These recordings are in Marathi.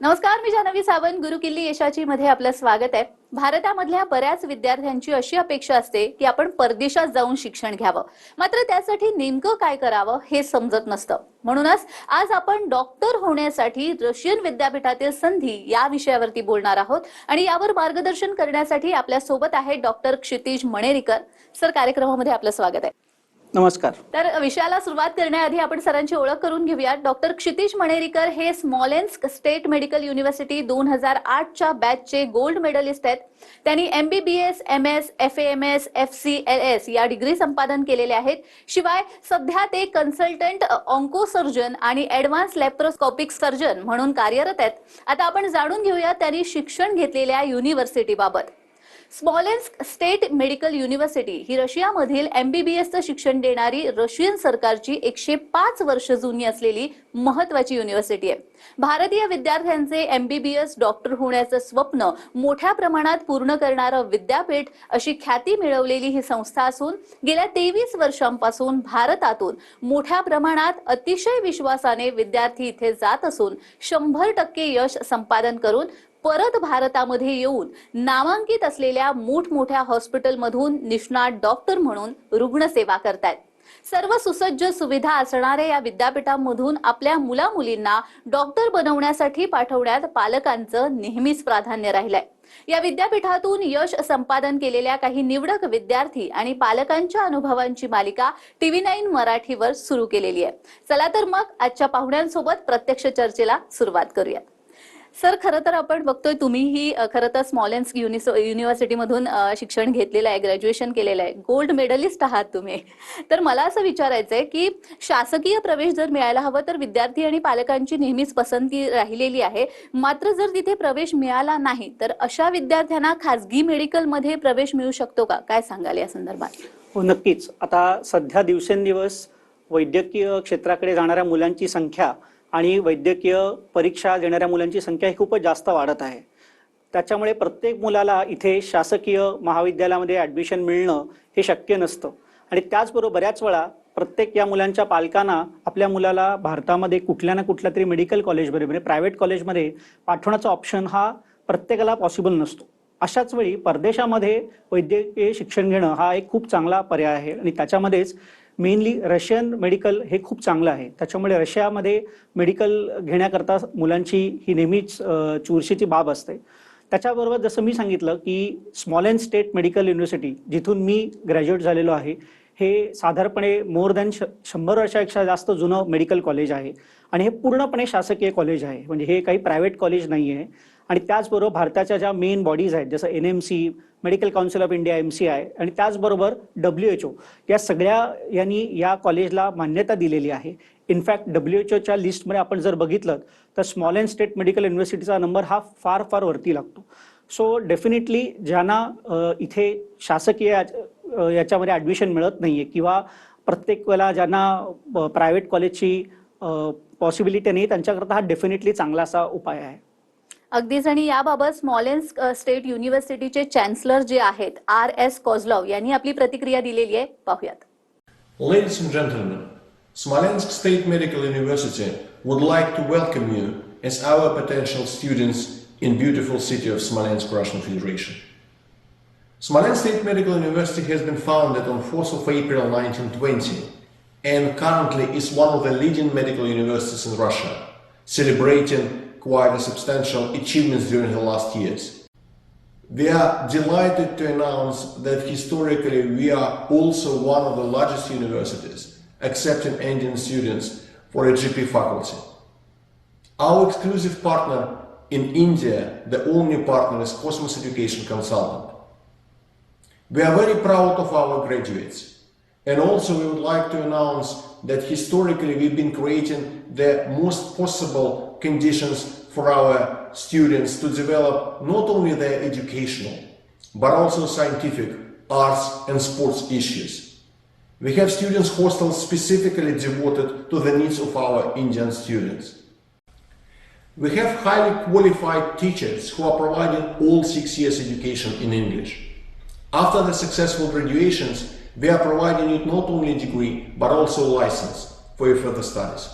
नमस्कार, मी जान्हवी सावंत. गुरुकिल्ली यशाची मध्ये आपलं स्वागत आहे. भारतामधल्या बऱ्याच विद्यार्थ्यांची अशी अपेक्षा असते की आपण परदेशात जाऊन शिक्षण घ्यावं, मात्र त्यासाठी नेमकं काय करावं हे समजत नसतं. म्हणूनच आज आपण डॉक्टर होण्यासाठी रशियन विद्यापीठातील संधी या विषयावरती बोलणार आहोत आणि यावर मार्गदर्शन करण्यासाठी आपल्या सोबत आहे डॉक्टर क्षितिज मणेरीकर. सर, कार्यक्रमामध्ये आपलं स्वागत आहे. नमस्कार. तर विषयाला सुरुवात करण्याआधी आपण सरांची ओळख करून घेऊया. डॉक्टर क्षितिज मणेरीकर हे स्मॉलेन्स्क स्टेट मेडिकल युनिव्हर्सिटी 2008च्या बॅचचे गोल्ड मेडलिस्ट आहेत. त्यांनी MBBS, MS, FAMS, FCLS या डिग्री संपादन केलेले आहेत. शिवाय सध्या ते कन्सल्टंट ऑन्कोसर्जन आणि ॲडव्हान्स लॅप्रोस्कोपिक सर्जन म्हणून कार्यरत आहेत. आता आपण जाणून घेऊया त्यांनी शिक्षण घेतलेल्या युनिव्हर्सिटीबाबत. स्मॉलेन्स्क स्टेट मेडिकल युनिव्हर्सिटी ही रशियामधील MBBSचं शिक्षण देणारी रशियन सरकारची 105 वर्ष जुनी असलेली महत्वाची युनिव्हर्सिटी आहे. भारतीय विद्यार्थ्यांचे MBBS डॉक्टर होण्याचं स्वप्न मोठ्या प्रमाणात पूर्ण करणारं विद्यापीठ अशी ख्याती मिळवलेली ही संस्था असून गेल्या 23 वर्षांपासून भारतातून मोठ्या प्रमाणात अतिशय विश्वासाने विद्यार्थी इथे जात असून 100% यश संपादन करून परत भारतामध्ये येऊन नामांकित असलेल्या मोठमोठ्या हॉस्पिटलमधून निष्णात डॉक्टर म्हणून रुग्णसेवा करतायत. सर्व सुसज्ज सुविधा असणाऱ्या या विद्यापीठांमधून आपल्या मुलामुलींना डॉक्टर बनवण्यासाठी पाठवण्यात पालकांचं नेहमीच प्राधान्य राहिलंय. या विद्यापीठातून यश संपादन केलेल्या काही निवडक विद्यार्थी आणि पालकांच्या अनुभवांची मालिका TV9 मराठीवर सुरू केलेली आहे. चला तर मग आजच्या पाहुण्यांसोबत प्रत्यक्ष चर्चेला सुरुवात करूया. सर, खरं तर आपण बघतोय तुम्हीही खरं तर स्मॉलेन्स्क युनिव्हर्सिटीमधून शिक्षण घेतलेलं आहे, ग्रॅज्युएशन केलेलं आहे, गोल्ड मेडलिस्ट आहात तुम्ही. तर मला असं विचारायचंय की शासकीय प्रवेश जर मिळायला हवं तर विद्यार्थी आणि पालकांची नेहमीच पसंती राहिलेली आहे. मात्र जर तिथे प्रवेश मिळाला नाही तर अशा विद्यार्थ्यांना खासगी मेडिकलमध्ये प्रवेश मिळू शकतो का? काय सांगाल या संदर्भात? हो, नक्कीच. आता सध्या दिवसेंदिवस वैद्यकीय क्षेत्राकडे जाणाऱ्या मुलांची संख्या आणि वैद्यकीय परीक्षा देणाऱ्या मुलांची संख्या ही खूपच जास्त वाढत आहे. त्याच्यामुळे प्रत्येक मुलाला इथे शासकीय महाविद्यालयामध्ये ॲडमिशन मिळणं हे शक्य नसतं. आणि त्याचबरोबर बऱ्याच वेळा प्रत्येक या मुलांच्या पालकांना आपल्या मुलाला भारतामध्ये कुठल्या ना कुठल्या तरी मेडिकल कॉलेजमध्ये म्हणजे प्रायव्हेट कॉलेजमध्ये पाठवण्याचा ऑप्शन हा प्रत्येकाला पॉसिबल नसतो. अशाच वेळी परदेशामध्ये वैद्यकीय शिक्षण घेणं हा एक खूप चांगला पर्याय आहे आणि त्याच्यामध्येच मेनली रशियन मेडिकल हे खूप चांगलं आहे. त्याच्यामुळे रशियामध्ये मेडिकल घेण्याकरता मुलांची ही नेहमीच चुरशीची बाब असते. त्याच्याबरोबर जसं मी सांगितलं की स्मॉलेन्स्क स्टेट मेडिकल युनिव्हर्सिटी जिथून मी ग्रॅज्युएट झालेलो आहे, हे साधारणपणे मोर दॅन 100 वर्षापेक्षा जास्त जुनं मेडिकल कॉलेज आहे आणि हे पूर्णपणे शासकीय कॉलेज आहे. म्हणजे हे काही प्रायव्हेट कॉलेज नाही आहे. आणि त्याचबरोबर भारताच्या ज्या मेन बॉडीज आहेत जसं NMC, medical council of India MCI आणि त्याचबरोबर WHO या सगळ्या यांनी या कॉलेजला मान्यता दिलेली आहे. इनफॅक्ट WHOच्या लिस्टमध्ये आपण जर बघितलं तर स्मॉलेन्स्क स्टेट मेडिकल युनिव्हर्सिटीचा नंबर हा फार फार वरती लागतो. सो डेफिनेटली ज्यांना इथे शासकीय याच्यामध्ये ॲडमिशन मिळत नाहीये किंवा प्रत्येक वेळेला ज्यांना प्रायव्हेट कॉलेजची पॉसिबिलिटी नाही त्यांच्याकरता हा डेफिनेटली चांगला असा उपाय आहे. अगदीच. आणि याबाबत स्मॉलेन्स्क स्टेट युनिव्हर्सिटीचे चॅन्सलर जे आहेत RS कोझलॉव यांनी आपली प्रतिक्रिया दिलेली आहे, पाहूयात. Ladies and gentlemen, Smolensk State Medical University would like to welcome you as our potential students in beautiful city of Smolensk, Russian Federation. Smolensk State Medical University has been founded on 4th of April 1920 and currently is one of the leading medical universities in Russia, celebrating quite a substantial achievements during the last years. We are delighted to announce that historically we are also one of the largest universities accepting Indian students for a GP faculty. Our exclusive partner in India, the only partner, is Cosmos Education Consultant. We are very proud of our graduates, and also we would like to announce that historically we've been creating the most possible conditions for our students to develop not only their educational but also scientific, arts and sports issues. We have students hostels specifically devoted to the needs of our Indian students. We have highly qualified teachers who are providing all 6 years education in English. After the successful graduations, we are providing you not only a degree but also a license for your further studies.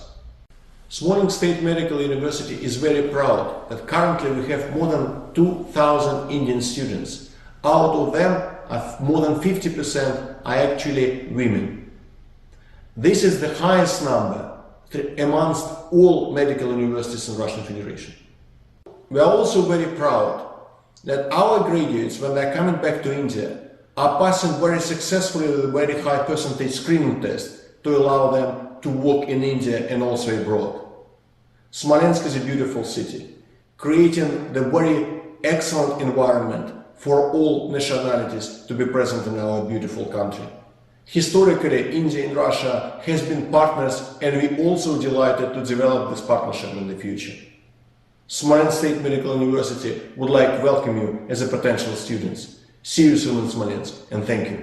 Smolensk State Medical University is very proud that currently we have more than 2,000 Indian students. Out of them, more than 50% are actually women. This is the highest number amongst all medical universities in Russian Federation. We are also very proud that our graduates, when they are coming back to India, are passing very successfully with a very high percentage screening test to allow them to work in India and also abroad. Smolensk is a beautiful city, creating the very excellent environment for all nationalities to be present in our beautiful country. Historically, India and Russia has been partners, and we also delighted to develop this partnership in the future. Smolensk State Medical University would like to welcome you as a potential students. See you soon in Smolensk, and thank you.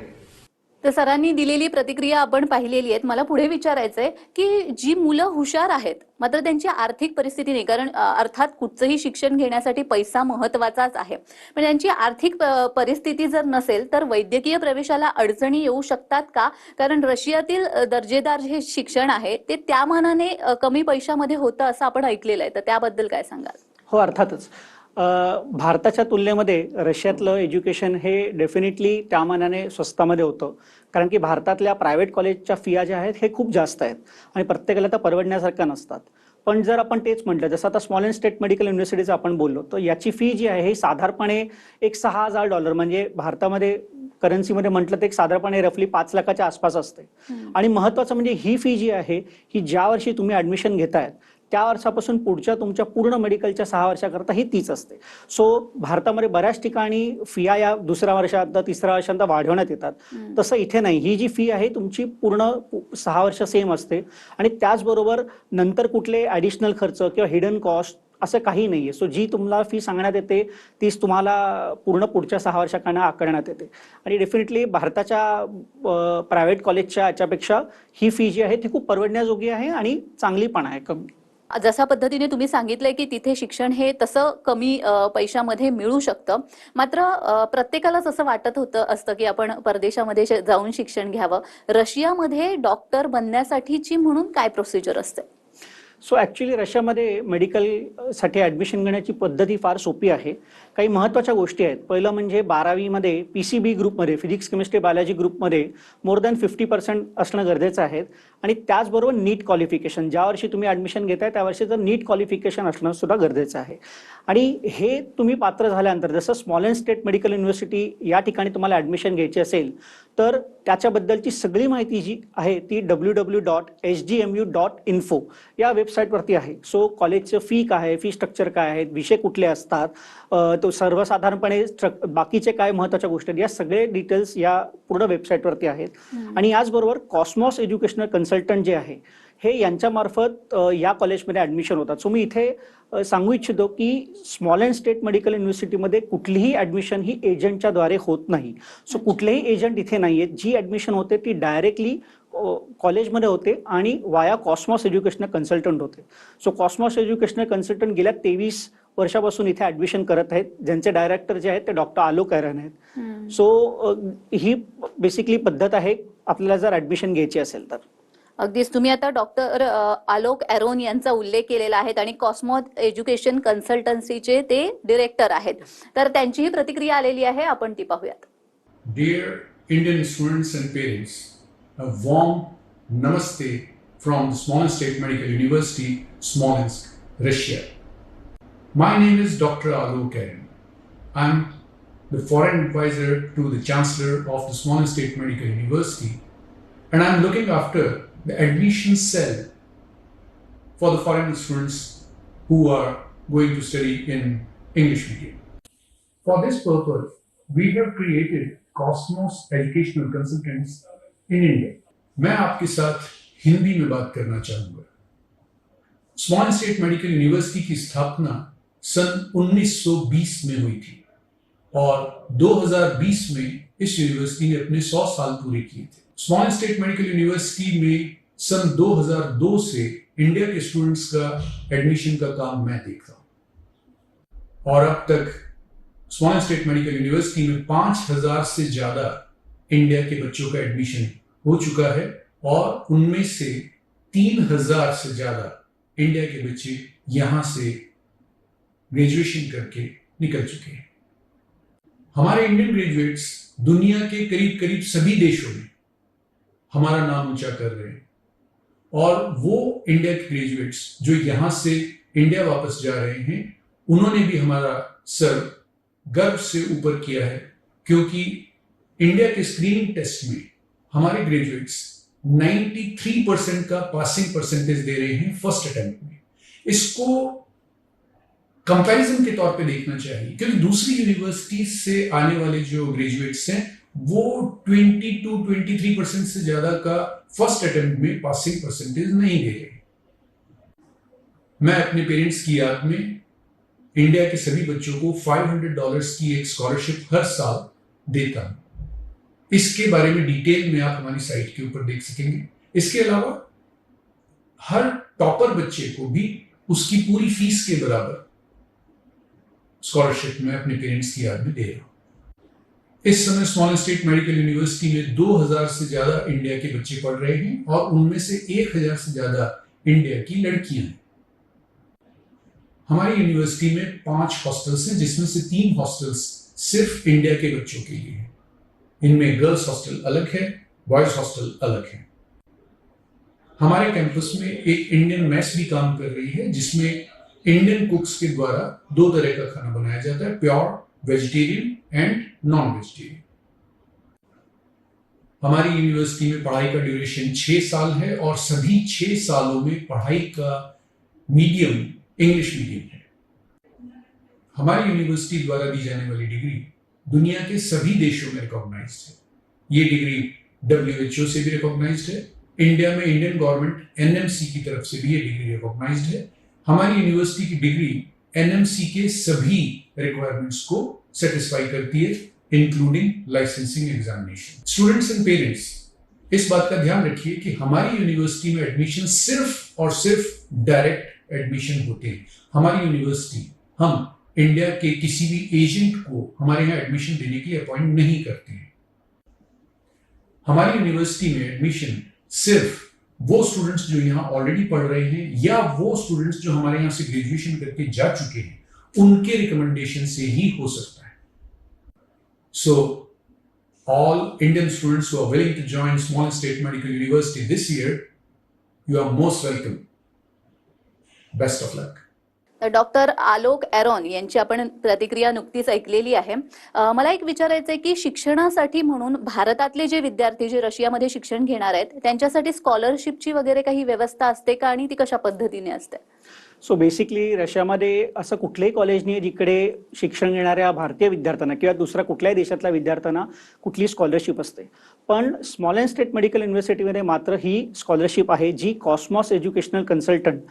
तर सरांनी दिलेली प्रतिक्रिया आपण पाहिलेली आहेत. मला पुढे विचारायचंय की जी मुलं हुशार आहेत मात्र त्यांची आर्थिक परिस्थिती नाही, कारण अर्थात कुठचंही शिक्षण घेण्यासाठी पैसा महत्वाचाच आहे, पण त्यांची आर्थिक परिस्थिती जर नसेल तर वैद्यकीय प्रवेशाला अडचणी येऊ शकतात का? कारण रशियातील दर्जेदार जे शिक्षण आहे ते त्या मानाने कमी पैशामध्ये होतं असं आपण ऐकलेलं आहे, तर त्याबद्दल काय सांगाल? हो, अर्थातच. भारताच्या तुलनेमध्ये रशियातलं एज्युकेशन हे डेफिनेटली त्या मानाने स्वस्तामध्ये होतं, कारण की भारतातल्या प्रायव्हेट कॉलेजच्या फिया ज्या आहेत हे खूप जास्त आहेत आणि प्रत्येकाला त्या परवडण्यासारख्या नसतात. पण जर आपण तेच म्हटलं, जसं आता स्मॉलेंस्क स्टेट मेडिकल युनिव्हर्सिटीचं आपण बोललो, तर याची फी जी आहे ही साधारणपणे एक $6,000, म्हणजे भारतामध्ये करन्सीमध्ये म्हटलं तर एक साधारणपणे रफली 5 लाखाच्या आसपास असते. आणि महत्वाचं म्हणजे ही फी जी आहे ही ज्या वर्षी तुम्ही ऍडमिशन घेतायत त्या वर्षापासून पुढच्या तुमच्या पूर्ण मेडिकलच्या 6 वर्षाकरता ही तीच असते. सो भारतामध्ये बऱ्याच ठिकाणी फिया या दुसऱ्या वर्षात तिसऱ्या वर्षांत वाढवण्यात येतात, तसं इथे नाही. ही जी फी आहे तुमची पूर्ण 6 वर्ष सेम असते आणि त्याचबरोबर नंतर कुठले ॲडिशनल खर्च किंवा हिडन कॉस्ट असं काही नाहीये. सो जी तुम्हाला फी सांगण्यात येते तीच तुम्हाला पूर्ण पुढच्या 6 वर्षांना आकारण्यात येते. आणि डेफिनेटली भारताच्या प्रायव्हेट कॉलेजच्या याच्यापेक्षा ही फी जी आहे ती खूप परवडण्याजोगी आहे आणि चांगली पण आहे. कमी जशा पद्धतीने तुम्ही सांगितलंय की तिथे शिक्षण हे तसं कमी पैशामध्ये मिळू शकतं, मात्र प्रत्येकालाच असं वाटत असतं की आपण परदेशामध्ये जाऊन शिक्षण घ्यावं. रशियामध्ये डॉक्टर बनण्यासाठीची म्हणून काय प्रोसिजर असते? सो ॲक्च्युली रशियामध्ये मेडिकलसाठी ॲडमिशन घेण्याची पद्धती फार सोपी आहे. काही महत्त्वाच्या गोष्टी आहेत. पहिलं म्हणजे 12वीमध्ये PCB ग्रुपमध्ये, फिजिक्स केमिस्ट्री बायोलॉजी ग्रुपमध्ये मोर दॅन 50% असणं गरजेचं आहे. आणि त्याचबरोबर नीट क्वालिफिकेशन, ज्या वर्षी तुम्ही ॲडमिशन घेताय त्या वर्षीचं नीट क्वालिफिकेशन असणं सुद्धा गरजेचं आहे. आणि हे तुम्ही पात्र झाल्यानंतर, जसं स्मॉलेंस्क स्टेट मेडिकल युनिव्हर्सिटी या ठिकाणी तुम्हाला ॲडमिशन घ्यायची असेल तर त्याच्याबद्दलची सगळी माहिती जी आहे ती www.sgmu.info या वेबसाईटवरती आहे. सो कॉलेजचं फी काय आहे, फी स्ट्रक्चर काय आहे, विषय कुठले असतात, तो सर्वसाधारणपणे बाकीचे काय महत्त्वाच्या गोष्टी आहेत, या सगळे डिटेल्स या पूर्ण वेबसाईटवरती आहेत. आणि याचबरोबर कॉस्मॉस एज्युकेशनल कन्सल्टंट जे आहे हे यांच्यामार्फत या कॉलेजमध्ये ॲडमिशन होतात. सो मी इथे सांगू इच्छितो की स्मॉलेंस्क स्टेट मेडिकल युनिव्हर्सिटीमध्ये कुठलीही ॲडमिशन ही एजंटच्या द्वारे होत नाही. सो कुठलेही एजंट इथे नाही आहेत. जी ॲडमिशन होते ती डायरेक्टली कॉलेजमध्ये होते आणि वाया कॉस्मॉस एज्युकेशनल कन्सल्टंट होते. सो कॉस्मॉस एज्युकेशनल कन्सल्टंट गेल्या 23 वर्षापासून इथे ॲडमिशन करत आहेत, ज्यांचे डायरेक्टर जे आहेत ते डॉक्टर आलोक एरन आहेत. सो ही बेसिकली पद्धत आहे आपल्याला जर ॲडमिशन घ्यायची असेल तर. अगदीच, तुम्ही आता डॉक्टर आलोक एरोन यांचा उल्लेख केलेला आहे आणि कॉस्मॉस एज्युकेशन कन्सल्टन्सीचे ते डिरेक्टर आहेत, तर त्यांचीही प्रतिक्रिया आलेली आहे, आपण ती पाहूयात. Dear Indian students and parents, a warm namaste from the Smolensk State Medical University, Smolensk, Russia. My name is Dr. Alok Eron. I'm the foreign advisor to the Chancellor of the Smolensk State Medical University, and I'm looking after the admission cell for the foreign students who are going to study in English medium. For this purpose, we have created Cosmos Educational Consultants in India. मैं आपके साथ हिंदी में बात करना चाहूंगा. स्मॉलेंस्क स्टेट मेडिकल यूनिवर्सिटी की स्थापना सन 1920 में हुई थी और 2020 में इस यूनिवर्सिटी ने अपने 100 साल पूरे किए थे. स्मॉलेंस्क स्टेट मेडिकल यूनिवर्सिटी में सन 2002 से इंडिया के स्टूडेंट्स का एडमिशन का काम मैं देखता हूं और अब तक स्मॉलेंस्क स्टेट मेडिकल यूनिवर्सिटी में 5000 से ज्यादा इंडिया के बच्चों का एडमिशन हो चुका है और उनमें से 3000 से ज्यादा इंडिया के बच्चे यहां से ग्रेजुएशन करके निकल चुके हैं। हमारे इंडियन ग्रेजुएट्स दुनिया के करीब करीब सभी देशों में हमारा नाम ऊंचा कर रहे हैं, और वो इंडिया के ग्रेजुएट्स जो यहां से इंडिया वापस जा रहे हैं, उन्होंने भी हमारा सर गर्व से ऊपर किया है, क्योंकि इंडिया के स्क्रीनिंग टेस्ट में हमारे ग्रेजुएट्स 93% का पासिंग परसेंटेज दे रहे हैं फर्स्ट अटेम्प्ट में। इसको कंपैरिजन के तौर पे देखना चाहिए, क्योंकि दूसरी यूनिवर्सिटी से आने वाले जो ग्रेजुएट्स हैं वो 22-23% से ज्यादा का फर्स्ट अटेम्प्ट में पासिंग परसेंटेज नहीं दे रहे। मैं अपने पेरेंट्स की याद में इंडिया के सभी बच्चों को $500 की एक स्कॉलरशिप हर साल देता हूं। इसके बारे में डिटेल में आप हमारी साइट के ऊपर देख सकेंगे। इसके अलावा हर टॉपर बच्चे को भी उसकी पूरी फीस के बराबर स्कॉलरशिप मैं अपने पेरेंट्स की याद में दे रहा हूं। इस समय स्मॉलेंस स्टेट मेडिकल यूनिवर्सिटी में 2000 से ज्यादा इंडिया के बच्चे पढ़ रहे हैं, और उनमें से 1000 से ज्यादा इंडिया की लड़कियां हैं। हमारी यूनिवर्सिटी में 5 हॉस्टल्स हैं, जिसमें से 3 हॉस्टल्स सिर्फ इंडिया के बच्चों के लिए हैं। इनमें गर्ल्स हॉस्टल अलग है, बॉयज हॉस्टल अलग है। हमारे कैंपस में एक इंडियन मेस भी काम कर रही है, जिसमें इंडियन कुक्स के द्वारा 2 तरह का खाना बनाया जाता है, pure vegetarian end non vegetarian. हमारी यूनिवर्सिटी में पढ़ाई का ड्यूरेशन 6 साल है, और सभी 6 सालों में पढ़ाई का मीडियम इंग्लिश मीडियम है। हमारी यूनिवर्सिटी द्वारा दी जाने वाली डिग्री दुनिया के सभी देशों में रिकॉग्नाइज्ड है। ये डिग्री WHO से भी रिकॉग्नाइज्ड है। इंडिया में इंडियन गवर्नमेंट NMC की तरफ से भी ये डिग्री रिकॉग्नाइज्ड है। हमारी यूनिवर्सिटी की डिग्री NMC के सभी रिक्वायरमेंट्स को सेटिस्फाई करती है, including licensing examination. Students and parents, इस बात का ध्यान रखिए कि हमारी यूनिवर्सिटी में एडमिशन सिर्फ और सिर्फ डायरेक्ट एडमिशन होते हैं। हमारी यूनिवर्सिटी, हम इंडिया के किसी भी एजेंट को हमारे यहाँ एडमिशन देने की अपॉइंट नहीं करते हैं। हमारी यूनिवर्सिटी में एडमिशन सिर्फ वो स्टूडेंट्स जो यहाँ ऑलरेडी पढ़ रहे हैं, या वो स्टूडेंट्स जो हमारे यहाँ से ग्रेजुएशन करके जा चुके हैं, उनके रिकमेंडेशन से ही हो सकता है। So all Indian students who are willing to join Smolensk state medical university this year, you are most welcome. Best of luck. Doctor Alok Aron यांची आपण प्रतिक्रिया नुकतीच ऐकलेली आहे। मला एक विचारायचं आहे की शिक्षणासाठी म्हणून भारतातले जे विद्यार्थी जे रशियामध्ये शिक्षण घेणार आहेत, त्यांच्यासाठी स्कॉलरशिपची वगैरे काही व्यवस्था असते का, आणि ती कशा पद्धतीने असते? सो बेसिकली रशियामध्ये असं कुठलंही कॉलेज नाही जिकडे शिक्षण घेणाऱ्या भारतीय विद्यार्थ्यांना किंवा दुसऱ्या कुठल्याही देशातल्या विद्यार्थ्यांना कुठली स्कॉलरशिप असते। पण स्मॉलेंस स्टेट मेडिकल युनिव्हर्सिटीमध्ये मात्र ही स्कॉलरशिप आहे, जी Cosmos educational consultant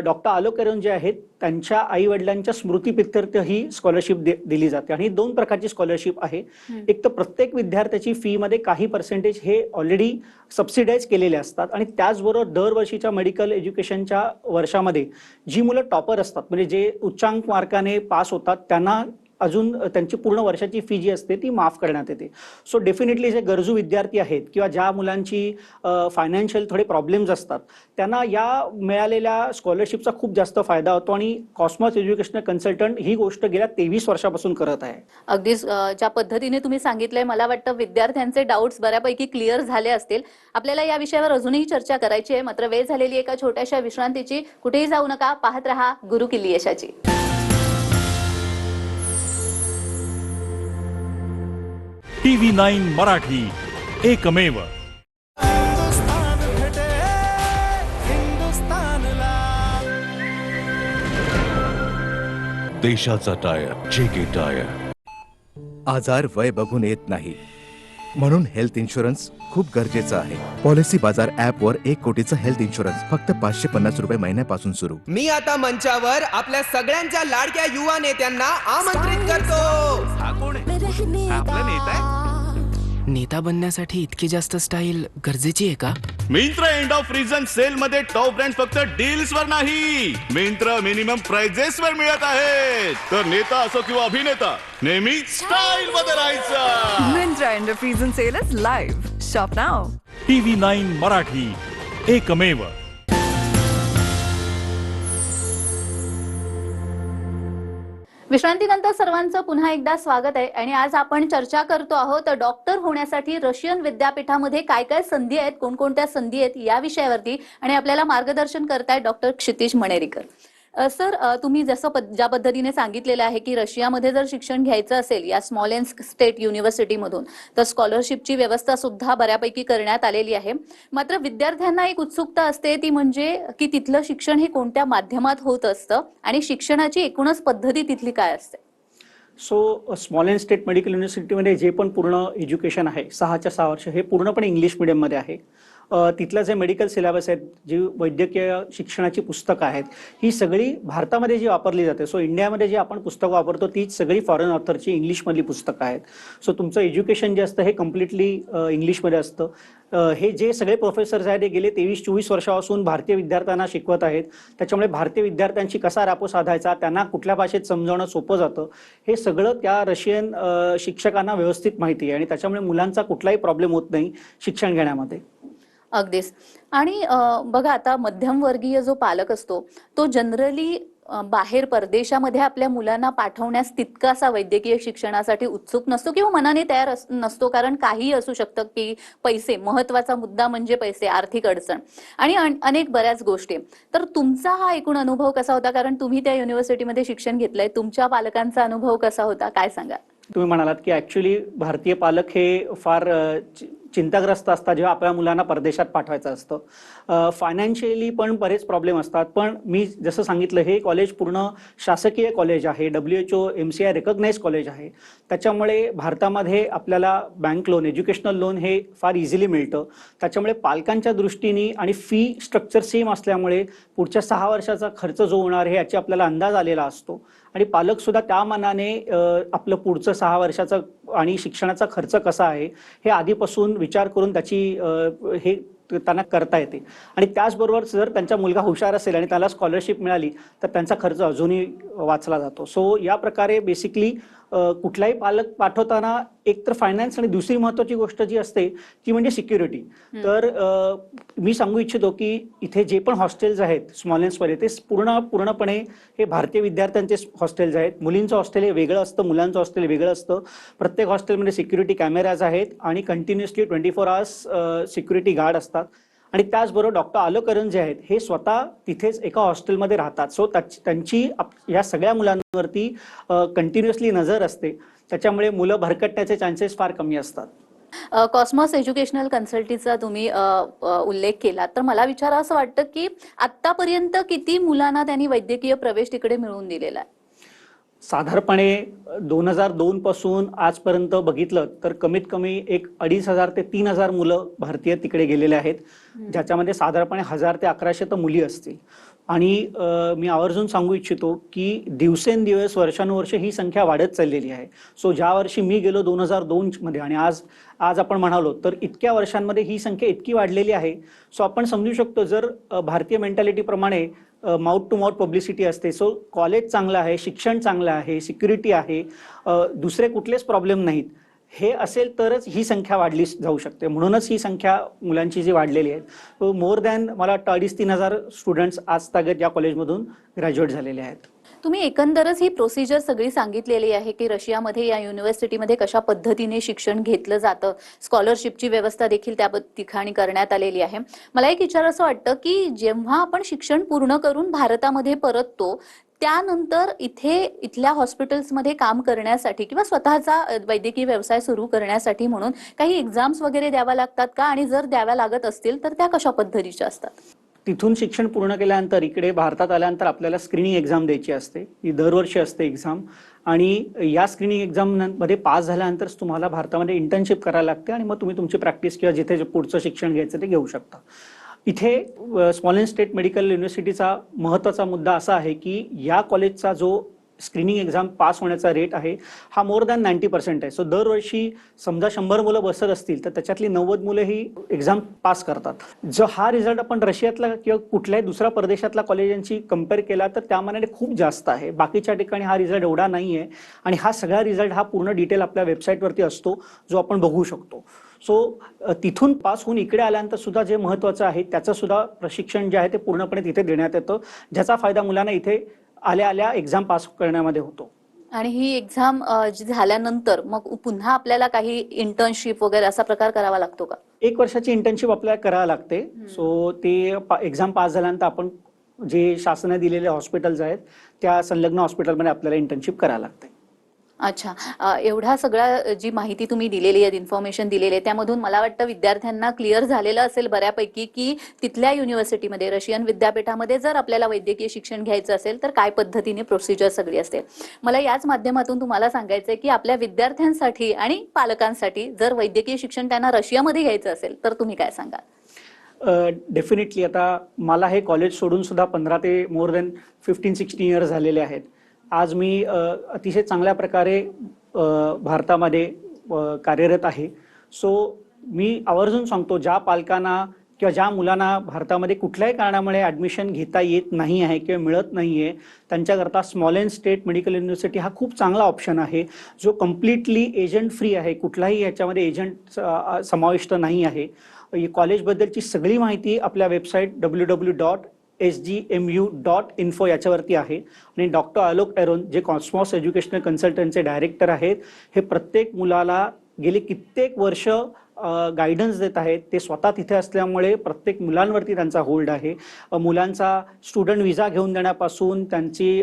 doctor Alok Aron जे आहेत त्यांच्या आई वडिलांच्या स्मृतीप्रित्यर्थ ही स्कॉलरशिप दिली जाते। आणि 2 प्रकारची स्कॉलरशिप आहे। एक तर प्रत्येक विद्यार्थ्याची फी मध्ये काही पर्सेंटेज हे ऑलरेडी सबसिडाइज केलेले असतात, आणि त्याचबरोबर दरवर्षीच्या मेडिकल एज्युकेशनच्या वर्षामध्ये जी मुलं टॉपर असतात, म्हणजे जे उच्चांक मार्काने पास होतात, त्यांना अजून त्यांची पूर्ण वर्षाची फी जी असते ती माफ करण्यात येते। सो डेफिनेटली जे गरजू विद्यार्थी आहेत किंवा ज्या मुलांची फायनान्शियल थोडे प्रॉब्लेम्स असतात, त्यांना या मिळालेल्या स्कॉलरशिपचा खूप जास्त फायदा होतो, आणि कॉस्मॉस एज्युकेशनल कन्सल्टंट ही गोष्ट गेल्या 23 वर्षापासून करत आहे। अगदीच ज्या पद्धतीने तुम्ही सांगितलंय, मला वाटतं विद्यार्थ्यांचे डाऊट्स बऱ्यापैकी क्लिअर झाले असतील। आपल्याला या विषयावर अजूनही चर्चा करायची आहे, मात्र वेळ झालेली एका छोट्याशा विश्रांतीची। कुठेही जाऊ नका, पाहत रहा गुरु किल्ली यशाची। TV9 मराठी, एकमेव। देशाचा टायर, JK टायर। आजार वय बघून येत नाही, म्हणून हेल्थ इन्शुरन्स खूप गरजेचं आहे। पॉलिसी बाजार ऍप वर 1 कोटीचा हेल्थ इन्शुरन्स फक्त 550 रुपये महिन्यापासून सुरू। मी आता मंचावर आपल्या सगळ्यांच्या लाडक्या युवा नेत्यांना आमंत्रित करतो। नेता बनण्यासाठी इतकी जास्त स्टाईल गरजेची आहे का? Myntra end of season sale मध्ये टॉप ब्रँड फक्त डील्स वर नाही, मिंत्रा मिनिमम प्राइजेस वर मिळत आहेत। तर नेता असो किंवा अभिनेता, नेहमी स्टाईल मध्ये राहायचं। Myntra end of season sale is live. Shop now. TV9 Marathi, एकमेव। विश्रांतीनंतर सर्वांचं पुन्हा एकदा स्वागत आहे आणि आज आपण चर्चा करतो आहोत डॉक्टर होण्यासाठी रशियन विद्यापीठामध्ये काय काय संधी आहेत, कोणकोणत्या संधी आहेत या विषयावरती. आणि आपल्याला मार्गदर्शन करतायत डॉक्टर क्षितिज मणेरीकर. सर, तुम्ही ज्या पद्धतीने सांगितलेलं आहे की रशियामध्ये जर शिक्षण घ्यायचं असेल या स्मॉलेन्स्क स्टेट युनिव्हर्सिटीमधून तर स्कॉलरशिपची व्यवस्था सुद्धा बऱ्यापैकी करण्यात आलेली आहे. मात्र विद्यार्थ्यांना एक उत्सुकता असते, ती म्हणजे की तिथलं शिक्षण हे कोणत्या माध्यमात होत असतं आणि शिक्षणाची एकूणच पद्धती तिथली काय असते. सो स्मॉलेन्स्क स्टेट मेडिकल युनिव्हर्सिटीमध्ये जे पण पूर्ण एज्युकेशन आहे 6च्या 6 वर्ष हे पूर्णपणे इंग्लिश मिडियममध्ये आहे. तिथलं जे मेडिकल सिलेबस आहेत, जी वैद्यकीय शिक्षणाची पुस्तकं आहेत, ही सगळी भारतामध्ये जी वापरली जाते. सो इंडियामध्ये जी आपण पुस्तकं वापरतो तीच सगळी फॉरेन ऑथरची इंग्लिशमधली पुस्तकं आहेत. सो तुमचं एज्युकेशन जे असतं हे कम्प्लिटली इंग्लिशमध्ये असतं. हे जे सगळे प्रोफेसर्स आहेत ते गेले 23-24 वर्षापासून भारतीय विद्यार्थ्यांना शिकवत आहेत. त्याच्यामुळे भारतीय विद्यार्थ्यांशी कसा रापो साधायचा, त्यांना कुठल्या भाषेत समजावणं सोपं जातं, हे सगळं त्या रशियन शिक्षकांना व्यवस्थित माहिती आहे आणि त्याच्यामुळे मुलांचा कुठलाही प्रॉब्लेम होत नाही शिक्षण घेण्यामध्ये. अगदीच. आणि बघा, आता मध्यमवर्गीय जो पालक असतो तो जनरली बाहेर परदेशामध्ये आपल्या मुलांना पाठवण्यास तितकासा वैद्यकीय शिक्षणासाठी उत्सुक नसतो किंवा मनाने तयार नसतो, कारण काही असू शकतं की पैसे, महत्वाचा मुद्दा म्हणजे पैसे, आर्थिक अडचण आणि अनेक बऱ्याच गोष्टी. तर तुमचा हा एकूण अनुभव कसा होता, कारण तुम्ही त्या युनिव्हर्सिटीमध्ये शिक्षण घेतलंय, तुमच्या पालकांचा अनुभव कसा होता, काय सांगा. तुम्ही म्हणालात की ऍक्च्युली भारतीय पालक हे फार चिंताग्रस्त असतात जेव्हा आपल्या मुलांना परदेशात पाठवायचं असतं. फायनान्शियली पण बरेच प्रॉब्लेम असतात. पण मी जसं सांगितलं, हे कॉलेज पूर्ण शासकीय कॉलेज आहे, WHO MCI रेकग्नाइज कॉलेज आहे. त्याच्यामुळे भारतामध्ये आपल्याला बँक लोन, एज्युकेशनल लोन हे फार इझिली मिळतं. त्याच्यामुळे पालकांच्या दृष्टीने आणि फी स्ट्रक्चर सेम असल्यामुळे पुढच्या 6 वर्षाचा खर्च जो होणार आहे याची आपल्याला अंदाज आलेला असतो आणि पालक सुद्धा त्या मानाने आपलं पुढचं 6 वर्षाचं आणि शिक्षणाचा खर्च कसा आहे हे आधीपासून विचार करून त्याची हे त्यांना करता येते. आणि त्याचबरोबर जर त्यांचा मुलगा हुशार असेल आणि त्याला स्कॉलरशिप मिळाली तर त्यांचा खर्च अजूनही वाचला जातो. सो या प्रकारे बेसिकली कुठलाही पालक पाठवताना एकतर फायनान्स आणि दुसरी महत्वाची गोष्ट जी असते ती म्हणजे सिक्युरिटी. तर मी सांगू इच्छितो की इथे जे पण हॉस्टेल्स आहेत स्मॉलेन्समध्ये ते पूर्णपणे हे भारतीय विद्यार्थ्यांचे हॉस्टेल्स आहेत. मुलींचं हॉस्टेल हे वेगळं असतं, मुलांचं हॉस्टेल वेगळं असतं. प्रत्येक हॉस्टेलमध्ये सिक्युरिटी कॅमेराज आहेत आणि कंटिन्युअसली 24 आवर्स सिक्युरिटी गार्ड असतात. आणि त्याचबरोबर डॉक्टर आलोकरन जे आहेत हे स्वतः तिथेच एका हॉस्टेलमध्ये राहतात. सो त्यांची या सगळ्या मुलांवरती कंटिन्युअसली नजर असते. त्याच्यामुळे मुलं भरकटण्याचे चान्सेस फार कमी असतात. कॉस्मॉस एज्युकेशनल कन्सल्टीचा तुम्ही उल्लेख केला, तर मला विचारावं असं वाटतं की आतापर्यंत किती मुलांना त्यांनी वैद्यकीय प्रवेश तिकडे मिळवून दिलेला आहे. साधारणपणे 2002 पासून आजपर्यंत बघितलं तर कमीत कमी 2,500 ते 3,000 मुलं भारतीय तिकडे गेलेले आहेत, ज्याच्यामध्ये साधारणपणे 1,000 ते 1,100 तर मुली असतील. आणि मी आवर्जून सांगू इच्छितो की दिवसेंदिवस वर्षानुवर्ष ही संख्या वाढत चाललेली आहे. सो ज्या वर्षी मी गेलो 2002 मध्ये आणि आज आपण म्हणालो तर इतक्या वर्षांमध्ये ही संख्या इतकी वाढलेली आहे. सो आपण समजू शकतो जर भारतीय मेंटॅलिटीप्रमाणे माउथ टू माउथ पब्लिसिटी असते. सो कॉलेज चांगलं आहे, शिक्षण चांगलं आहे, सिक्युरिटी आहे, दुसरे कुठलेच प्रॉब्लेम नाहीत, हे असेल तरच ही संख्या वाढली जाऊ शकते. म्हणूनच ही संख्या मुलांची जी वाढलेली आहे. मोर दॅन मला वाटतं 2,500-3,000 स्टुडंट्स आज तागत या कॉलेजमधून ग्रॅज्युएट झालेले आहेत. तुम्ही एकंदरच ही प्रोसिजर सगळी सांगितलेली आहे की रशियामध्ये या युनिव्हर्सिटीमध्ये कशा पद्धतीने शिक्षण घेतलं जातं, स्कॉलरशिपची व्यवस्था देखील त्या ठिकाणी करण्यात आलेली आहे. मला एक विचारावं वाटतं की जेव्हा आपण शिक्षण पूर्ण करून भारतामध्ये परततो त्यानंतर इथल्या हॉस्पिटल्समध्ये काम करण्यासाठी किंवा स्वतःचा वैद्यकीय व्यवसाय सुरू करण्यासाठी म्हणून काही एक्झाम्स वगैरे द्याव्या लागतात का, आणि जर द्याव्या लागत असतील तर त्या कशा पद्धतीच्या असतात. तिथून शिक्षण पूर्ण केल्यानंतर इकडे भारतात आल्यानंतर आपल्याला स्क्रीनिंग एक्झाम द्यायची असते. ही दरवर्षी असते एक्झाम. आणि या स्क्रीनिंग एक्झाममध्ये पास झाल्यानंतर तुम्हाला भारतामध्ये इंटर्नशिप करायला लागते आणि मग तुम्ही तुमची प्रॅक्टिस किंवा जिथे पुढचं शिक्षण घ्यायचं ते घेऊ शकता. इथे स्मॉलेन्स्क स्टेट मेडिकल युनिव्हर्सिटीचा महत्त्वाचा मुद्दा असा आहे की या कॉलेजचा जो स्क्रीनिंग एक्झाम पास होण्याचा रेट आहे हा मोर दॅन 90% आहे. सो दरवर्षी समजा 100 मुलं बसत असतील तर त्याच्यातली 90 मुलं ही एक्झाम पास करतात. जो हा रिझल्ट आपण रशियातला किंवा कुठल्याही दुसऱ्या परदेशातल्या कॉलेजांची कम्पेअर केला तर त्यामानाने खूप जास्त आहे. बाकीच्या ठिकाणी हा रिझल्ट एवढा नाही आहे. आणि हा सगळा रिझल्ट हा पूर्ण डिटेल आपल्या वेबसाईटवरती असतो जो आपण बघू शकतो. सो तिथून पास होऊन इकडे आल्यानंतर सुद्धा जे महत्त्वाचं आहे त्याचं सुद्धा प्रशिक्षण जे आहे ते पूर्णपणे तिथे देण्यात येतं, ज्याचा फायदा मुलांना इथे आल्या एक्झाम पास करण्यामध्ये होतो. आणि ही एक्झाम झाल्यानंतर मग पुन्हा आपल्याला काही इंटर्नशिप वगैरे असा प्रकार करावा लागतो का? 1 वर्षाची इंटर्नशिप आपल्याला करावी लागते. सो ते एक्झाम पास झाल्यानंतर आपण जे शासनाने दिलेले हॉस्पिटल्स आहेत त्या संलग्न हॉस्पिटलमध्ये आपल्याला इंटर्नशिप करावी लागते. अच्छा. एवढा सगळा जी माहिती तुम्ही दिलेली आहे, इन्फॉर्मेशन दिलेली आहे, त्यामधून मला वाटतं विद्यार्थ्यांना क्लिअर झालेलं असेल बऱ्यापैकी की तिथल्या युनिव्हर्सिटीमध्ये, रशियन विद्यापीठामध्ये जर आपल्याला वैद्यकीय शिक्षण घ्यायचं असेल तर काय पद्धतीने प्रोसिजर सगळी असते. मला याच माध्यमातून तुम्हाला सांगायचं आहे की आपल्या विद्यार्थ्यांसाठी आणि पालकांसाठी जर वैद्यकीय शिक्षण त्यांना रशियामध्ये घ्यायचं असेल तर तुम्ही काय सांगाल? डेफिनेटली आता मला हे कॉलेज सोडून सुद्धा 15 ते मोर दॅन 15-16 इयर्स झालेले आहेत. आज मी अतिशय चांगल्या प्रकारे भारतामध्ये कार्यरत आहे. सो मी आवर्जून सांगतो ज्या पालकांना किंवा ज्या मुलांना भारतामध्ये कुठल्याही कारणामुळे ॲडमिशन घेता येत नाही आहे किंवा मिळत नाही आहे त्यांच्याकरता स्मॉलेन्स स्टेट मेडिकल युनिव्हर्सिटी हा खूप चांगला ऑप्शन आहे जो कम्प्लिटली एजंट फ्री आहे. कुठलाही याच्यामध्ये एजंट समाविष्ट नाही आहे. कॉलेजबद्दलची सगळी माहिती आपल्या वेबसाईट www.sgmu.info याच्यावरती आहे. आणि डॉक्टर आलोक एरोन जे कॉस्मॉस एज्युकेशनल कन्सल्टंटचे डायरेक्टर आहेत हे प्रत्येक मुलाला गेली कित्येक वर्ष गायडन्स देत आहेत. ते स्वतः तिथे असल्यामुळे प्रत्येक मुलांवरती त्यांचा होल्ड आहे. मुलांचा स्टुडंट व्हिसा घेऊन देण्यापासून त्यांची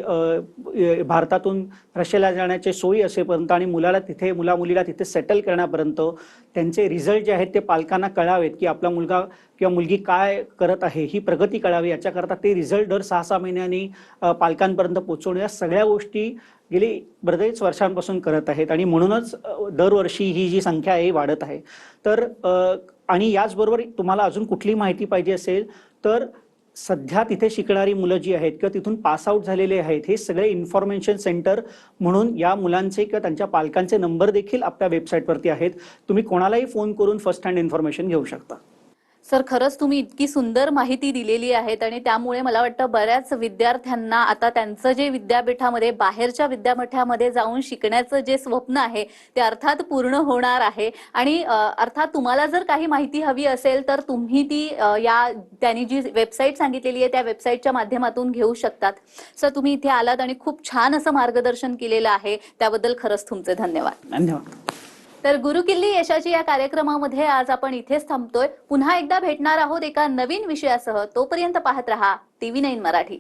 भारतातून रशियाला जाण्याची सोयी असेपर्यंत आणि मुला मुलीला तिथे सेटल करण्यापर्यंत त्यांचे रिझल्ट जे आहेत ते पालकांना कळावेत की आपला मुलगा किंवा मुलगी काय करत आहे ही प्रगती कळावी याच्याकरता ते रिझल्ट दर 6-6 महिन्यांनी पालकांपर्यंत पोहोचवणे या सगळ्या गोष्टी गेली बरेच वर्षांपासून करत आहेत. आणि म्हणूनच दरवर्षी ही जी संख्या आहे वाढत आहे. तर आणि याचबरोबर तुम्हाला अजून कुठली माहिती पाहिजे असेल तर सध्या तिथे शिकणारी मुलं जी आहेत किंवा तिथून पास आउट झालेले आहेत हे सगळे इन्फॉर्मेशन सेंटर म्हणून या मुलांचे किंवा त्यांच्या पालकांचे नंबर देखील आपल्या वेबसाईटवरती आहेत. तुम्ही कोणालाही फोन करून फर्स्ट हँड इन्फॉर्मेशन घेऊ शकता. सर, खरंच तुम्ही इतकी सुंदर माहिती दिलेली आहेत आणि त्यामुळे मला वाटतं बऱ्याच विद्यार्थ्यांना आता त्यांचं जे विद्यापीठामध्ये बाहेरच्या विद्यापीठामध्ये जाऊन शिकण्याचं जे स्वप्न आहे ते अर्थात पूर्ण होणार आहे. आणि अर्थात तुम्हाला जर काही माहिती हवी असेल तर तुम्ही ती त्यांनी जी वेबसाईट सांगितलेली आहे त्या वेबसाईटच्या माध्यमातून घेऊ शकतात. सर, तुम्ही इथे आलात आणि खूप छान असं मार्गदर्शन केलेलं आहे त्याबद्दल खरंच तुमचे धन्यवाद. धन्यवाद. तर गुरुकिल्ली यशाची या कार्यक्रमामध्ये आज आपण इथेच थांबतोय. पुन्हा एकदा भेटणार आहोत एका नवीन विषयासह. तोपर्यंत पाहत रहा TV9 मराठी.